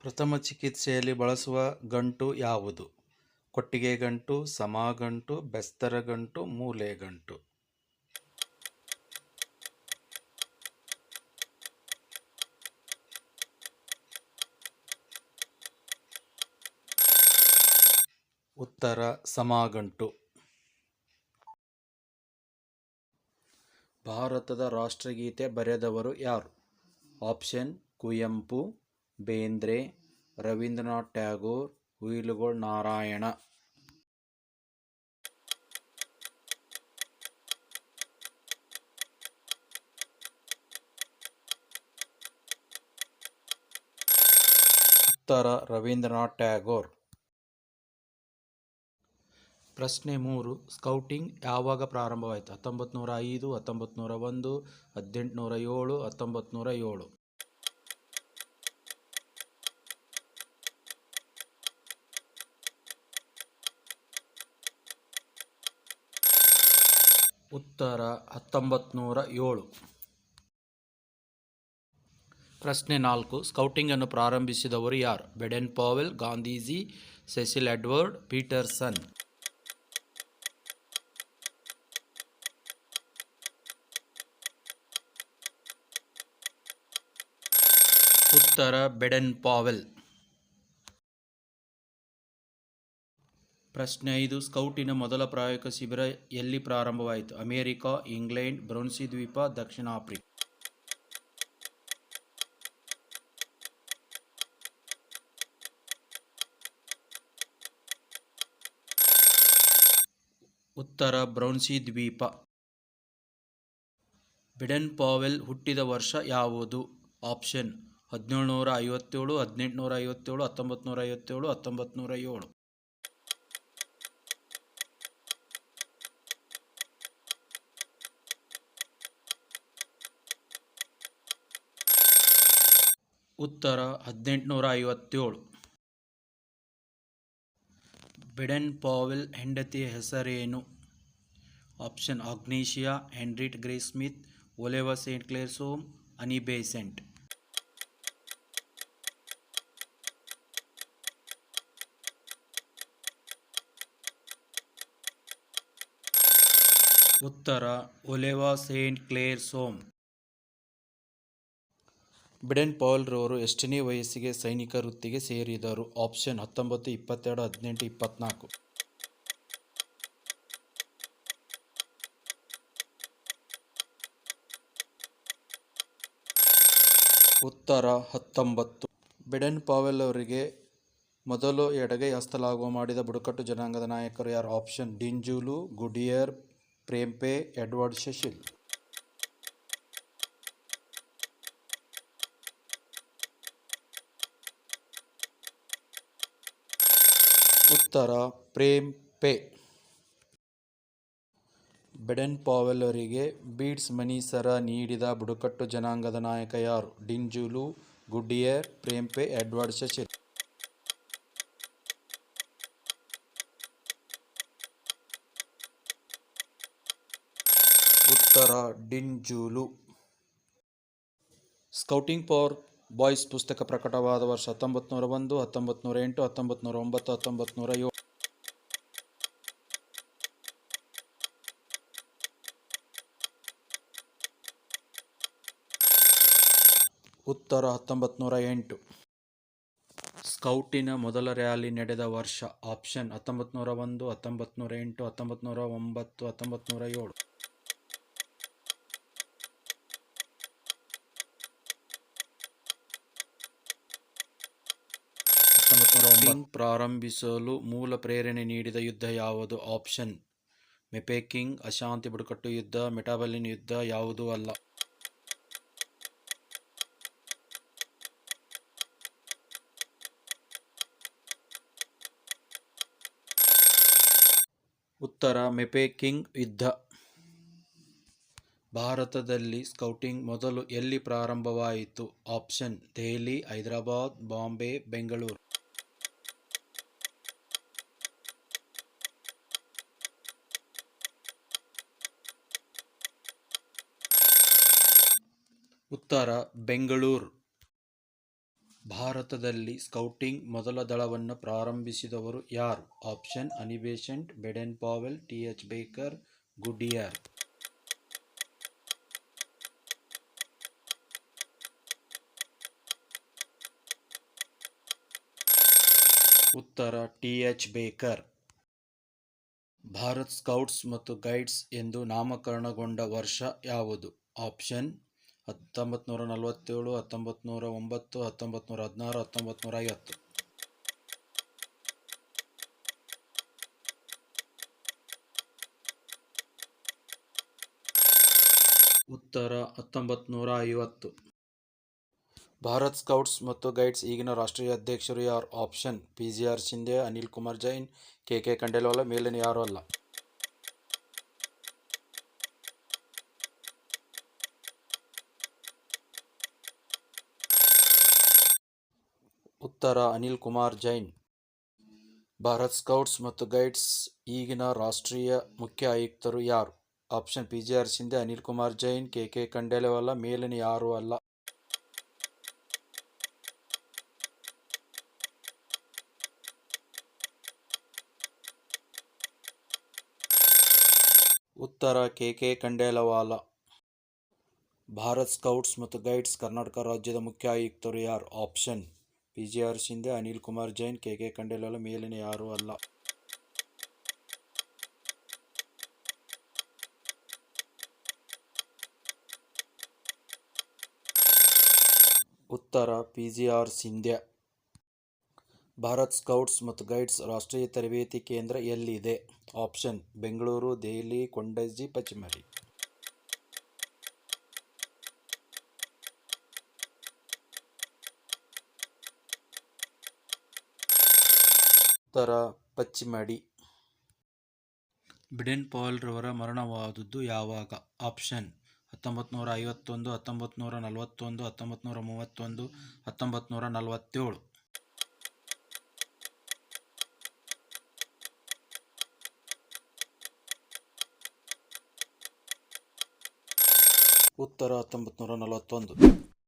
ಪ್ರಥಮ ಚಿಕಿತ್ಸೆಯಲ್ಲಿ ಬಳಸುವ ಗಂಟು ಯಾವುದು? ಕೊಟ್ಟಿಗೆ ಗಂಟು, ಸಮಗಂಟು, ಬೆಸ್ತರ ಗಂಟು, ಮೂಲೆ ಗಂಟು. ಉತ್ತರ ಸಮಗಂಟು. ಭಾರತದ ರಾಷ್ಟ್ರಗೀತೆ ಬರೆದವರು ಯಾರು? ಆಪ್ಷನ್: ಕುವೆಂಪು, ಬೇಂದ್ರೆ, ರವೀಂದ್ರನಾಥ್ ಟ್ಯಾಗೋರ್, ಹುಯಿಲುಗೊಳ್ ನಾರಾಯಣ. ಉತ್ತರ: ರವೀಂದ್ರನಾಥ್ ಟ್ಯಾಗೋರ್. ಪ್ರಶ್ನೆ 3. ಸ್ಕೌಟಿಂಗ್ ಯಾವಾಗ ಪ್ರಾರಂಭವಾಯಿತು? 1905, 1901, 1807, 1907. ಉತ್ತರ: 1907. ಪ್ರಶ್ನೆ 4. ಸ್ಕೌಟಿಂಗ್ ಅನ್ನು ಪ್ರಾರಂಭಿಸಿದವರು ಯಾರು? ಬೇಡೆನ್ Pavel, Gandhiji, sessile Edward, Pietersen. ಉತ್ತರ: ಬೇಡೆನ್ ಪಾವೆಲ್. ಪ್ರಶ್ನೆ 5. ಸ್ಕೌಟಿನ ಮೊದಲ ಪ್ರಾಯೋಗಿಕ ಶಿಬಿರ ಎಲ್ಲಿ ಪ್ರಾರಂಭವಾಯಿತು? ಅಮೆರಿಕ, ಇಂಗ್ಲೆಂಡ್, ಬ್ರೌನ್ಸಿ ದ್ವೀಪ, ದಕ್ಷಿಣ ಆಫ್ರಿಕಾ. ಉತ್ತರ: ಬ್ರೌನ್ಸಿ ದ್ವೀಪ. ಬೇಡೆನ್ ಪಾವೆಲ್ ಹುಟ್ಟಿದ ವರ್ಷ ಯಾವುದು? ಆಪ್ಷನ್: 1757, 1857, 1957, 1907. ಉತ್ತರ: 1857. ಬೇಡೆನ್ ಪಾವೆಲ್ ಹೆಂಡತಿಯ ಹೆಸರೇನು? Option: ಆಗ್ನೇಷಿಯಾ, ಹೆನ್ರಿಟ್ grace Smith, Oliva Saint Clare Som, ಅನಿ ಬೇಸೆಂಟ್. ಉತ್ತರ: Oliva Saint Clare Som. ಬೇಡೆನ್ Pavel ರವರು ಎಷ್ಟನೇ ವಯಸ್ಸಿಗೆ ಸೈನಿಕ ವೃತ್ತಿಗೆ ಸೇರಿದರು? ಆಪ್ಷನ್: 19, 22, 18, 24. ಉತ್ತರ: 19. ಬೇಡೆನ್ ಪಾವೆಲ್ ಅವರಿಗೆ ಮೊದಲು ಎಡಗೈ ಹಸ್ತಲಾಘವ ಮಾಡಿದ ಬುಡಕಟ್ಟು ಜನಾಂಗದ ನಾಯಕರು ಯಾರು? Option: ಡಿಂಜುಲು, ಗುಡಿಯರ್, ಪ್ರೇಂಪೆ, Edward sessile. ಉತ್ತರ: ಪ್ರೇಂಪೆ. ಬೇಡೆನ್ ಪಾವೆಲ್ ಅವರಿಗೆ ಬೀಡ್ಸ್ ಮನಿ ಸರ ನೀಡಿದ ಬುಡಕಟ್ಟು ಜನಾಂಗದ ನಾಯಕ ಯಾರು? ಡಿಂಜುಲು, ಗುಡಿಯರ್, ಪ್ರೇಂಪೆ, ಎಡ್ವರ್ಡ್ ಸೆಸಿಲ್. ಉತ್ತರ: ಡಿಂಜುಲು. ಸ್ಕೌಟಿಂಗ್ ಫಾರ್ ಬಾಯ್ಸ್ ಪುಸ್ತಕ ಪ್ರಕಟವಾದ ವರ್ಷ 1901, 1908, 1909, 1907. ಉತ್ತರ: 1908. ಸ್ಕೌಟಿನ ಮೊದಲ ರ್ಯಾಲಿ ನಡೆದ ವರ್ಷ? ಆಪ್ಷನ್: 1901, 1908, 1909, 1907. ಪ್ರಾರಂಭಿಸಲು ಮೂಲ ಪ್ರೇರಣೆ ನೀಡಿದ ಯುದ್ಧ ಯಾವುದು? ಆಪ್ಷನ್: ಮೆಪೆಕಿಂಗ್, ಅಶಾಂತಿ ಬುಡಕಟ್ಟು ಯುದ್ಧ, ಮೆಟಾಬಲಿನ್ ಯುದ್ಧ, ಯಾವುದೂ ಅಲ್ಲ. ಉತ್ತರ: ಮೆಪೆಕಿಂಗ್ ಯುದ್ಧ. ಭಾರತದಲ್ಲಿ ಸ್ಕೌಟಿಂಗ್ ಮೊದಲು ಎಲ್ಲಿ ಪ್ರಾರಂಭವಾಯಿತು? ಆಪ್ಷನ್: ದೆಹಲಿ, ಹೈದರಾಬಾದ್, ಬಾಂಬೆ, ಬೆಂಗಳೂರು. ಉತ್ತರ: ಬೆಂಗಳೂರು. ಭಾರತದಲ್ಲಿ ಸ್ಕೌಟಿಂಗ್ ಮೊದಲ ದಳವನ್ನು ಪ್ರಾರಂಭಿಸಿದವರು ಯಾರು? ಆಪ್ಷನ್ ಅನಿ ಬೆಸೆಂಟ್, ಬೇಡೆನ್ ಪಾವೆಲ್, ಟಿ.ಎಚ್. ಬೇಕರ್, ಗುಡಿಯರ್. ಉತ್ತರ ಟಿ.ಎಚ್. ಬೇಕರ್. ಭಾರತ್ ಸ್ಕೌಟ್ಸ್ ಮತ್ತು ಗೈಡ್ಸ್ ಎಂದು ನಾಮಕರಣಗೊಂಡ ವರ್ಷ ಯಾವುದು? ಆಪ್ಷನ್ 1947, 1909, 1916, 1950. ಉತ್ತರ 1950. ಭಾರತ್ ಸ್ಕೌಟ್ಸ್ ಮತ್ತು ಗೈಡ್ಸ್ ಈಗಿನ ರಾಷ್ಟ್ರೀಯ ಅಧ್ಯಕ್ಷರು ಯಾರು? ಆಪ್ಷನ್ ಪಿ.ಜಿ.ಆರ್. ಶಿಂದೆ, ಅನಿಲ್ ಕುಮಾರ್ ಜೈನ್, ಕೆ.ಕೆ. ಖಂಡೇಲ್ವಾಲ, ಮೇಲಿನ ಯಾರೂ ಅಲ್ಲ. ಉತ್ತರ ಅನಿಲ್ ಕುಮಾರ್ ಜೈನ್. ಭಾರತ್ ಸ್ಕೌಟ್ಸ್ ಮತ್ತು ಗೈಡ್ಸ್ ಈಗಿನ ರಾಷ್ಟ್ರೀಯ ಮುಖ್ಯ ಆಯುಕ್ತರು ಯಾರು? ಆಪ್ಷನ್ ಪಿ.ಜಿ.ಆರ್. ಶಿಂದೆ, ಅನಿಲ್ ಕುಮಾರ್ ಜೈನ್, ಕೆ.ಕೆ. ಖಂಡೇಲ್ವಾಲ, ಮೇಲಿನ ಯಾರೂ ಅಲ್ಲ. ಉತ್ತರ ಕೆ.ಕೆ. ಖಂಡೇಲವಾಲ. ಭಾರತ್ ಸ್ಕೌಟ್ಸ್ ಮತ್ತು ಗೈಡ್ಸ್ ಕರ್ನಾಟಕ ರಾಜ್ಯದ ಮುಖ್ಯ ಆಯುಕ್ತರು ಯಾರು? ಆಪ್ಷನ್ ಪಿ.ಜಿ.ಆರ್. ಶಿಂದೆ, ಅನಿಲ್ ಕುಮಾರ್ ಜೈನ್, ಕೆ.ಕೆ. ಖಂಡೇಲ್ವಾಲ, ಮೇಲಿನ ಯಾರೂ ಅಲ್ಲ. ಉತ್ತರ ಪಿ.ಜಿ.ಆರ್. ಶಿಂದೆ. ಭಾರತ್ ಸ್ಕೌಟ್ಸ್ ಮತ್ತು ಗೈಡ್ಸ್ ರಾಷ್ಟ್ರೀಯ ತರಬೇತಿ ಕೇಂದ್ರ ಎಲ್ಲಿದೆ? ಆಪ್ಷನ್ ಬೆಂಗಳೂರು, ದೆಹಲಿ, ಕೊಂಡಜ್ಜಿ, ಪಚಿಮರಿ. ಉತ್ತರ ಪಚಿಮಡಿ. ಬೇಡೆನ್ ಪಾವೆಲ್ ರವರ ಮರಣವಾದುದು ಯಾವಾಗ? ಆಪ್ಷನ್ 1951, 1941, 1931, 1947. ಉತ್ತರ 1941.